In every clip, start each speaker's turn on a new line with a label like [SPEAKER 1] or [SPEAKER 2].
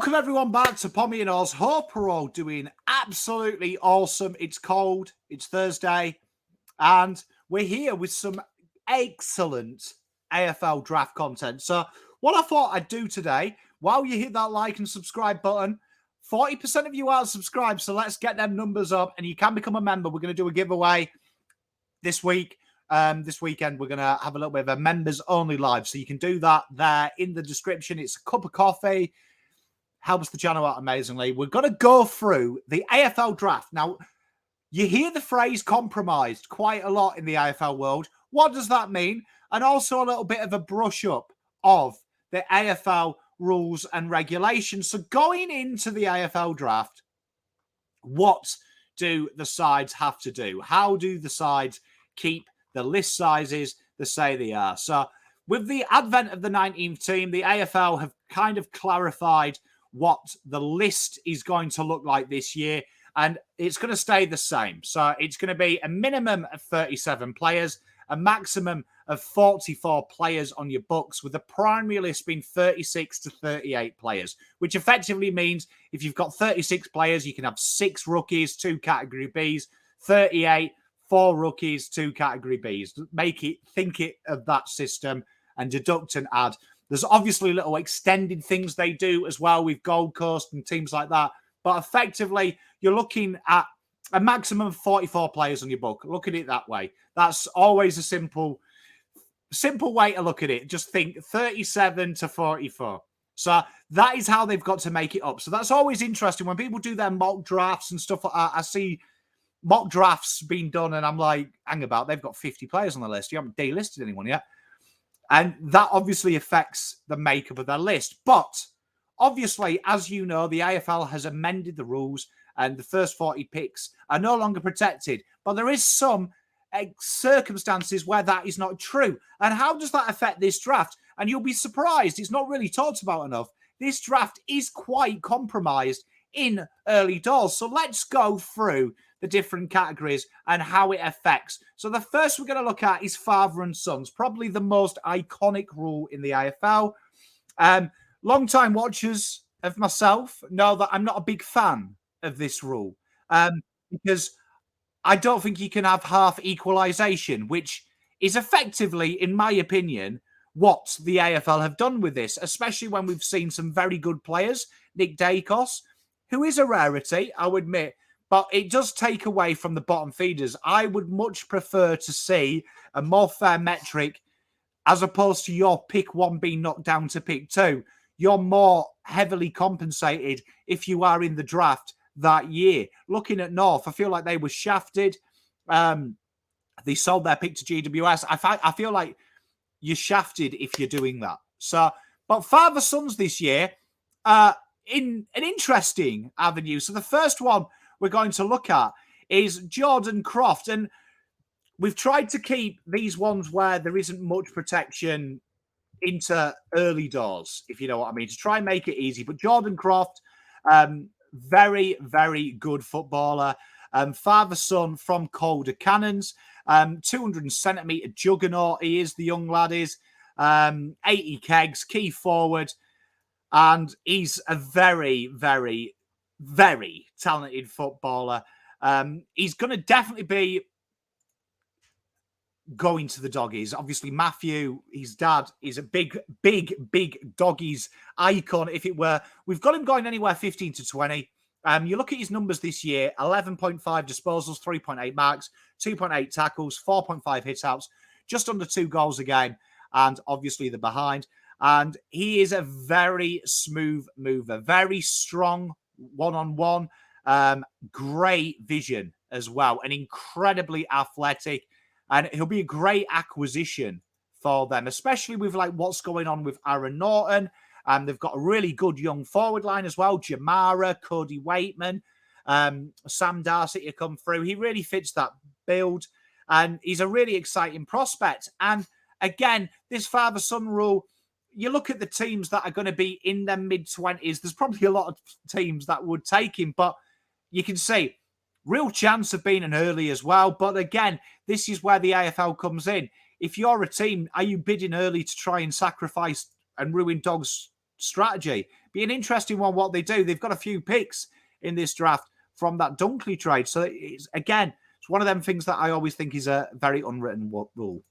[SPEAKER 1] Welcome everyone back to Pommy and Oz. Hope we're all doing absolutely awesome. It's cold, it's Thursday, and we're here with some excellent AFL draft content. So what I thought I'd do today, while you hit that like and subscribe button, 40% of you aren't subscribed, so let's get them numbers up, and you can become a member. We're going to do a giveaway this week. This weekend, we're going to have a little bit of a members-only live, so you can do that there in the description. It's a cup of coffee. Helps the channel out amazingly. We're going to go through the AFL draft. Now, you hear the phrase compromised quite a lot in the AFL world. What does that mean? And also a little bit of a brush up of the AFL rules and regulations. So going into the AFL draft, what do the sides have to do? How do the sides keep the list sizes the say they are? So with the advent of the 19th team, the AFL have kind of clarified what the list is going to look like this year, and it's going to stay the same. So it's going to be a minimum of 37 players, a maximum of 44 players on your books, with the primary list being 36 to 38 players, which effectively means if you've got 36 players, you can have 6 rookies, 2 category Bs, 38, 4 rookies, 2 category Bs. Think it of that system and deduct and add. There's obviously little extended things they do as well with Gold Coast and teams like that. But effectively, you're looking at a maximum of 44 players on your book. Look at it that way. That's always a simple way to look at it. Just think 37 to 44. So that is how they've got to make it up. So that's always interesting. When people do their mock drafts and stuff like that, I see mock drafts being done and I'm like, hang about, they've got 50 players on the list. You haven't delisted anyone yet. And that obviously affects the makeup of their list. But obviously, as you know, the AFL has amended the rules and the first 40 picks are no longer protected. But there is some circumstances where that is not true. And how does that affect this draft? And you'll be surprised. It's not really talked about enough. This draft is quite compromised in early doors. So let's go through the different categories and how it affects. So the first we're going to look at is father and sons, probably the most iconic rule in the AFL. Long-time watchers of myself know that I'm not a big fan of this rule because I don't think you can have half equalisation, which is effectively, in my opinion, what the AFL have done with this, especially when we've seen some very good players. Nick Dacos, who is a rarity, I would admit, but it does take away from the bottom feeders. I would much prefer to see a more fair metric as opposed to your pick 1 being knocked down to pick 2. You're more heavily compensated if you are in the draft that year. Looking at North, I feel like they were shafted. They sold their pick to GWS. I feel like you're shafted if you're doing that. So, but father-sons this year, in an interesting avenue. So the first one we're going to look at is Jordan Croft. And we've tried to keep these ones where there isn't much protection into early doors, if you know what I mean, to try and make it easy. But Jordan Croft, very, very good footballer. Father-son from Calder Cannons, 200-centimetre juggernaut he is, the young lad is. 80 kegs, key forward. And he's a very, very, very talented footballer. He's going to definitely be going to the doggies. Obviously, Matthew, his dad, is a big, big, big doggies icon, if it were. We've got him going anywhere 15 to 20. You look at his numbers this year, 11.5 disposals, 3.8 marks, 2.8 tackles, 4.5 hit-outs, just under 2 goals a game, and obviously the behind. And he is a very smooth mover, very strong one-on-one, great vision as well, and incredibly athletic. And he'll be a great acquisition for them, especially with like what's going on with Aaron Norton. They've got a really good young forward line as well. Jamara, Cody Waitman, Sam Darcy to come through. He really fits that build, and he's a really exciting prospect. And again, this father-son rule, you look at the teams that are going to be in their mid-20s, there's probably a lot of teams that would take him, but you can see real chance of being an early as well. But again, this is where the AFL comes in. If you're a team, are you bidding early to try and sacrifice and ruin Dog's strategy. Be an interesting one what they do. They've got a few picks in this draft from that Dunkley trade. So it's one of them things that I always think is a very unwritten rule.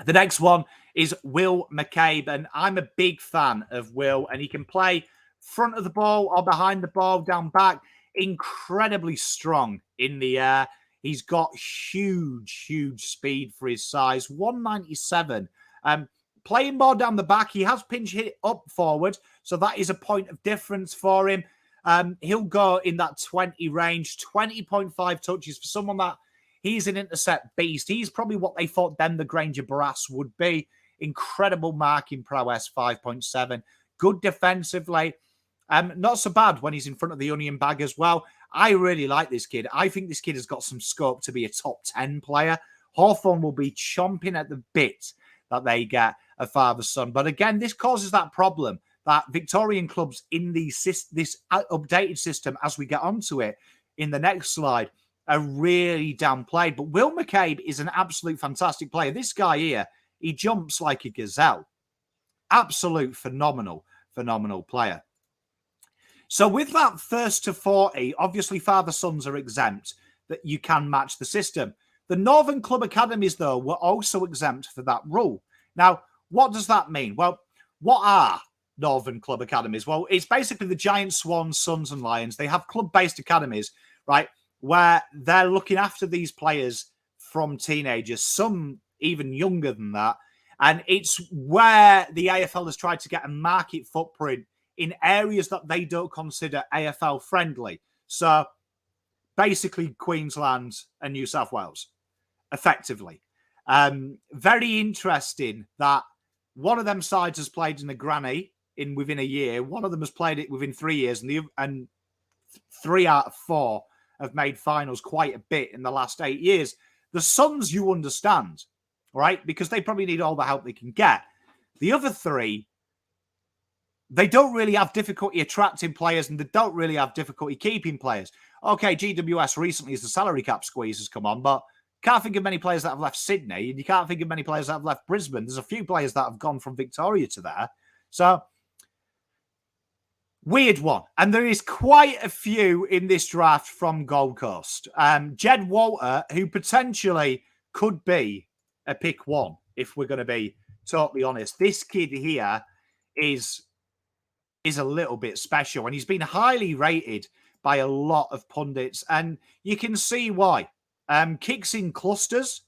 [SPEAKER 1] The next one is Will McCabe, and I'm a big fan of Will, and he can play front of the ball or behind the ball, down back, incredibly strong in the air. He's got huge speed for his size, 197. Playing more down the back, he has pinch hit up forward, so that is a point of difference for him. He'll go in that 20 range, 20.5 touches for someone that he's an intercept beast. He's probably what they thought then the Granger Brass would be. Incredible marking prowess, 5.7. Good defensively. Not so bad when he's in front of the onion bag as well. I really like this kid. I think this kid has got some scope to be a top 10 player. Hawthorn will be chomping at the bit that they get a father-son. But again, this causes that problem that Victorian clubs in this updated system, as we get onto it in the next slide, are really downplayed. But Will McCabe is an absolute fantastic player. This guy here, he jumps like a gazelle. Absolute phenomenal player. So with that first to 40, obviously father-sons are exempt, that you can match the system. The Northern Club Academies, though, were also exempt for that rule. Now, what does that mean? Well, what are Northern Club Academies? Well, it's basically the Giants, Swans, Suns and Lions. They have club-based academies, right, where they're looking after these players from teenagers, some even younger than that. And it's where the AFL has tried to get a market footprint in areas that they don't consider AFL friendly. So basically Queensland and New South Wales, effectively. Very interesting that one of them sides has played in a granny within a year. One of them has played it within 3 years, and 3 out of 4 have made finals quite a bit in the last 8 years. The Suns, you understand, right? Because they probably need all the help they can get. The other 3, they don't really have difficulty attracting players, and they don't really have difficulty keeping players. Okay, GWS recently, as the salary cap squeeze has come on, but can't think of many players that have left Sydney, and you can't think of many players that have left Brisbane. There's a few players that have gone from Victoria to there. So, weird one. And there is quite a few in this draft from Gold Coast. Jed Walter, who potentially could be a pick 1, if we're going to be totally honest. This kid here is a little bit special, and he's been highly rated by a lot of pundits, and you can see why. Kicks in clusters.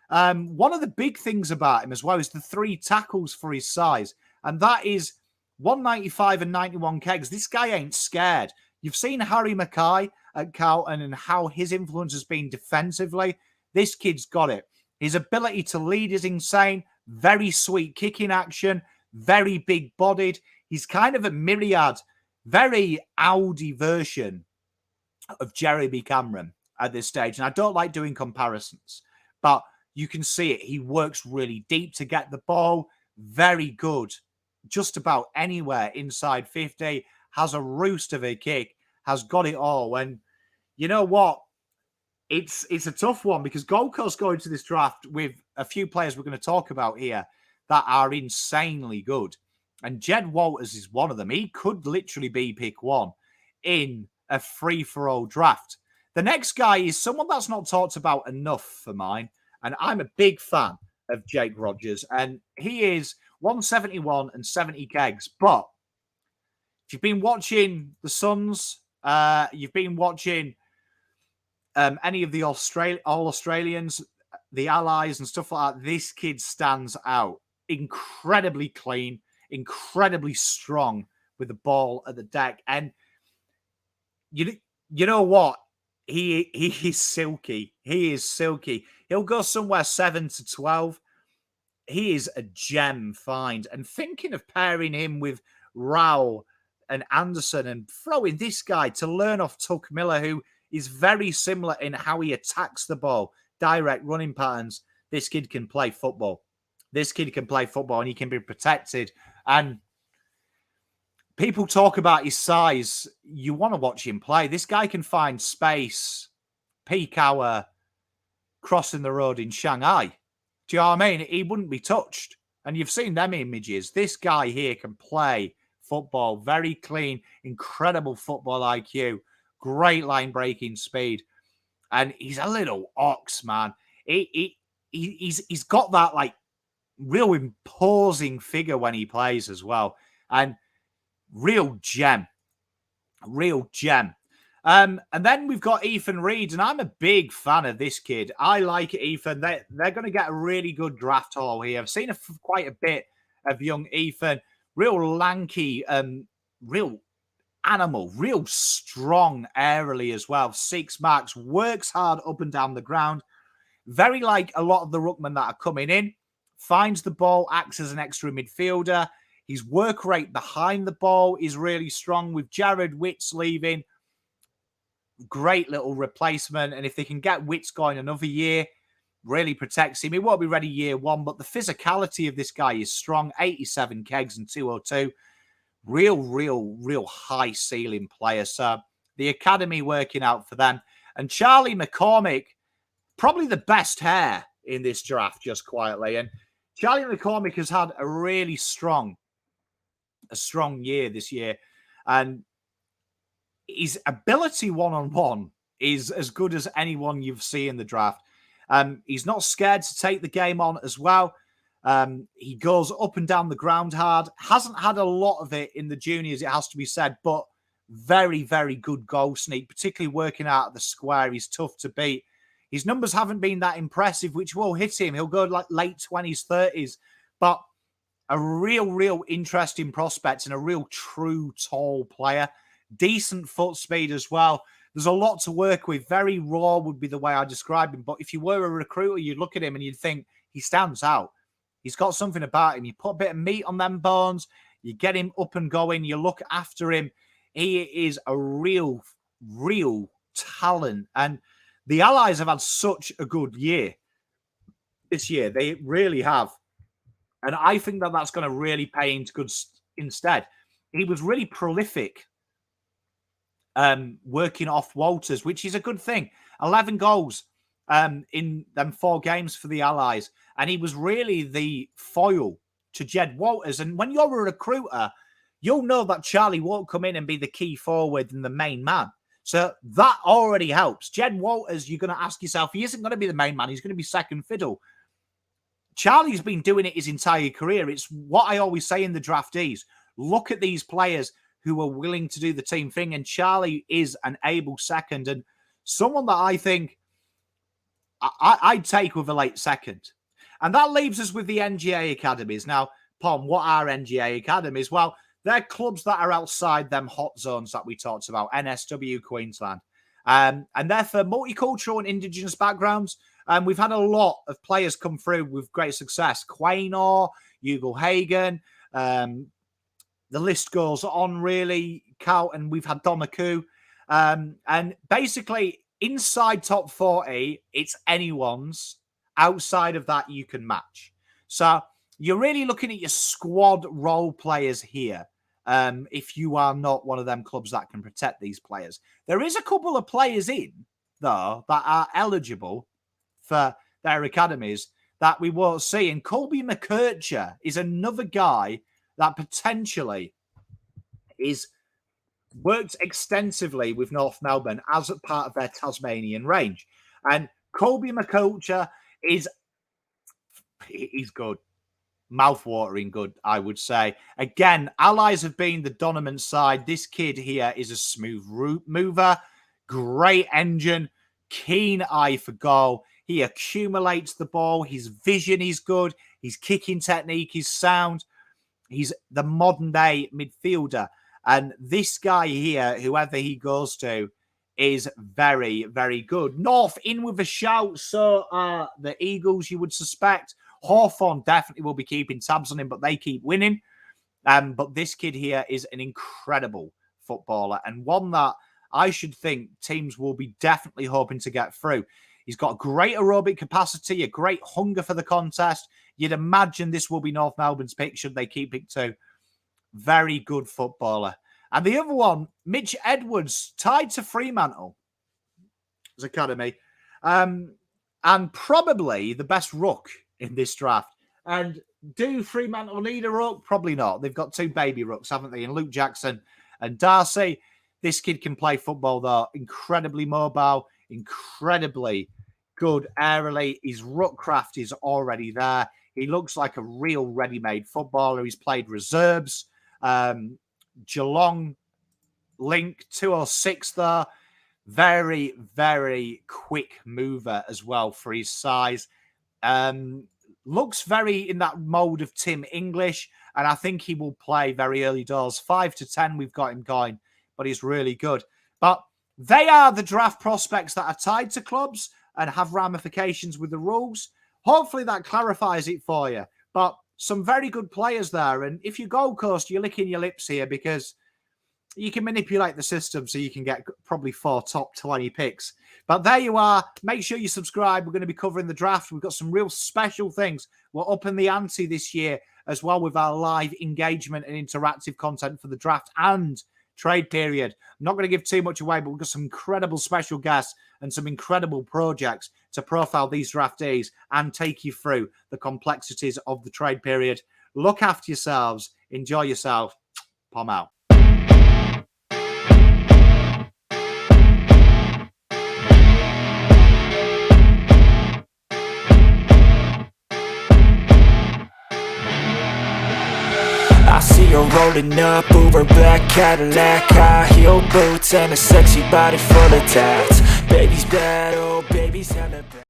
[SPEAKER 1] One of the big things about him as well is the 3 tackles for his size, and that is 195 and 91 kegs. This guy ain't scared. You've seen Harry Mackay at Carlton and how his influence has been defensively. This kid's got it. His ability to lead is insane. Very sweet kicking action. Very big-bodied. He's kind of a myriad, very Audi version of Jeremy Cameron at this stage. And I don't like doing comparisons, but you can see it. He works really deep to get the ball. Very good. Just about anywhere inside 50. Has a roost of a kick. Has got it all. And you know what? It's a tough one because Gold Coast go into this draft with a few players we're going to talk about here that are insanely good. And Jed Walters is one of them. He could literally be pick 1 in a free-for-all draft. The next guy is someone that's not talked about enough for mine. And I'm a big fan of Jake Rogers. And he is 171 and 70 kegs. But if you've been watching the Suns, you've been watching any of the All-Australians, the Allies and stuff like that, this kid stands out. Incredibly clean, incredibly strong with the ball at the deck. And you know what? He is silky. He is silky. He'll go somewhere 7 to 12. He is a gem find. And thinking of pairing him with Rowell and Anderson and throwing this guy to learn off Tuck Miller, who is very similar in how he attacks the ball, direct running patterns. This kid can play football. This kid can play football and he can be protected. And people talk about his size. You want to watch him play. This guy can find space, peak hour, crossing the road in Shanghai. Do you know what I mean? He wouldn't be touched. And you've seen them images. This guy here can play football. Very clean, incredible football IQ, great line breaking speed. And he's a little ox, man. He's got that like real imposing figure when he plays as well. And real gem. Real gem. And then we've got Ethan Reed, and I'm a big fan of this kid. I like Ethan. They're going to get a really good draft haul here. I've seen quite a bit of young Ethan. Real lanky, real animal, real strong aerially as well. 6 marks, works hard up and down the ground. Very like a lot of the ruckmen that are coming in. Finds the ball, acts as an extra midfielder. His work rate behind the ball is really strong. With Jared Witts leaving, great little replacement. And if they can get Witts going another year, really protects him. He won't be ready year 1, but the physicality of this guy is strong. 87 kegs and 202. Real high ceiling player. So the academy working out for them. And Charlie McCormick, probably the best hair in this draft, just quietly. And Charlie McCormick has had a really strong year this year. And his ability one-on-one is as good as anyone you've seen in the draft. He's not scared to take the game on as well. He goes up and down the ground hard. Hasn't had a lot of it in the juniors, it has to be said, but very good goal sneak, particularly working out of the square. He's tough to beat. His numbers haven't been that impressive, which will hit him. He'll go like late 20s, 30s, but a real interesting prospect and a real true tall player. Decent foot speed as well. There's a lot to work with. Very raw would be the way I describe him. But if you were a recruiter, you'd look at him and you'd think he stands out. He's got something about him. You put a bit of meat on them bones, you get him up and going, you look after him. He is a real talent. And the Allies have had such a good year this year. They really have. And I think that that's going to really pay into good instead. He was really prolific working off Walters, which is a good thing. 11 goals in them 4 games for the Allies. And he was really the foil to Jed Walters. And when you're a recruiter, you'll know that Charlie won't come in and be the key forward and the main man. So that already helps. Jed Walters, you're going to ask yourself, he isn't going to be the main man. He's going to be second fiddle. Charlie's been doing it his entire career. It's what I always say in the draftees. Look at these players who are willing to do the team thing. And Charlie is an able second and someone that I think I'd take with a late second. And that leaves us with the NGA academies. Now, Pom, what are NGA academies? Well, they're clubs that are outside them hot zones that we talked about, NSW Queensland. And they're for multicultural and Indigenous backgrounds. And we've had a lot of players come through with great success. Quaynor, Ugur Koken, the list goes on, really. And we've had Domaku. And basically, inside top 40, it's anyone's. Outside of that, you can match. So you're really looking at your squad role players here. If you are not one of them clubs that can protect these players. There is a couple of players in, though, that are eligible for their academies that we won't see. And Colby McKercher is another guy that potentially is worked extensively with North Melbourne as a part of their Tasmanian range. And Colby McKercher he's good. Mouth-watering good, I would say. Again, Allies have been the dominant side. This kid here is a smooth mover, great engine, keen eye for goal. He accumulates the ball. His vision is good. His kicking technique is sound. He's the modern-day midfielder. And this guy here, whoever he goes to, is very good. North in with a shout. So are the Eagles, you would suspect. Hawthorn definitely will be keeping tabs on him, but they keep winning. But this kid here is an incredible footballer and one that I should think teams will be definitely hoping to get through. He's got great aerobic capacity, a great hunger for the contest. You'd imagine this will be North Melbourne's pick should they keep it too. Very good footballer. And the other one, Mitch Edwards, tied to Fremantle as academy. And probably the best ruck in this draft. And do Fremantle need a ruck? Probably not. They've got 2 baby rucks, haven't they? And Luke Jackson and Darcy. This kid can play football, though. Incredibly mobile, incredibly good aerially. His ruck craft is already there. He looks like a real ready-made footballer. He's played reserves. Geelong link, 206 there. Very, very quick mover as well for his size. Looks very in that mode of Tim English, and I think he will play very early doors. 5 to 10, we've got him going, but he's really good. But they are the draft prospects that are tied to clubs and have ramifications with the rules. Hopefully that clarifies it for you. But some very good players there. And if you Gold Coast, you're licking your lips here because you can manipulate the system so you can get probably 4 top 20 picks. But there you are. Make sure you subscribe. We're going to be covering the draft. We've got some real special things. We're upping the ante this year as well with our live engagement and interactive content for the draft and trade period. I'm not going to give too much away, but we've got some incredible special guests and some incredible projects to profile these draftees and take you through the complexities of the trade period. Look after yourselves. Enjoy yourself. Pom out.
[SPEAKER 2] I see her rolling up, Uber black Cadillac, high heel boots and a sexy body full of tats. Baby's bad, oh baby.